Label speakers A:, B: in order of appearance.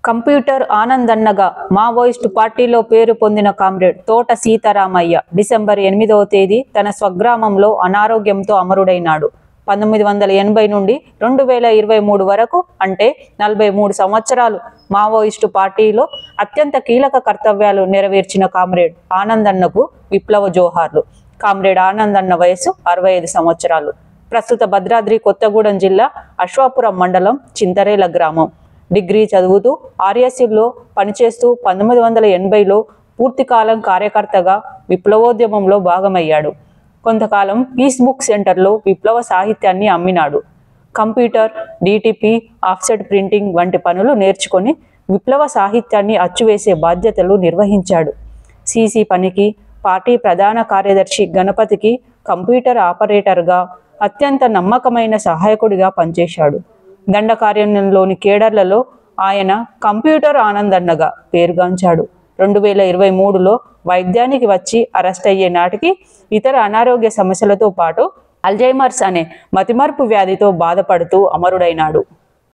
A: Computer ఆనందన్నగా Maoist పార్టీలో పేరు పొందిన కామ్రేడ్ తోట సీతారామయ్య డిసెంబర్ 8వ తేదీ తన స్వగ్రామంలో అనారోగ్యంతో అమరుడైనాడు. 1980 నుండి 2023 వరకు అంటే 43 సంవత్సరాలు మావోయిస్టు పార్టీలో అత్యంత కీలక కర్తవ్యాలు నెరవేర్చిన కామ్రేడ్ ఆనందన్నకు విప్లవ జోహార్లు. కామ్రేడ్ ఆనందన్న వయసు 65 సంవత్సరాలు. ప్రస్తుత భద్రాద్రి కొత్తగూడెం జిల్లా అశ్వాపురం మండలం చింతరేల గ్రామం. డిగ్రీ చదువుతూ ఆర్ఎస్యుల్లో పనిచేస్తూ 1980లో పూర్తికాలం కార్యకర్తగా విప్లవోద్యమంలో భాగమయ్యాడు. కొంతకాలం పీస్ బుక్ సెంటర్లో విప్లవ సాహిత్యాన్ని అమ్మినాడు. కంప్యూటర్, డిటిపి, ఆఫ్సెట్ ప్రింటింగ్ వంటి పనులు నేర్చుకొని విప్లవ సాహిత్యాన్ని అచ్చువేసే బాధ్యతలు నిర్వహించాడు. సిసి పనికి పార్టీ ప్రధాన కార్యదర్శి గణపతికి కంప్యూటర్ ఆపరేటర్గా అత్యంత నమ్మకమైన సహాయకుడిగా పనిచేశాడు. దండకారణ్యంలోని కేడర్లలో ఆయన కంప్యూటర్ ఆనందన్నగా పేరుగాంచాడు. 2023లో వైద్యానికి వచ్చి అరెస్ట్ అయ్యే నాటికి ఇతర అనారోగ్య సమస్యలతో పాటు అల్జైమర్స్ అనే మతిమరుపు వ్యాధితో బాధపడుతూ అమరుడైనాడు.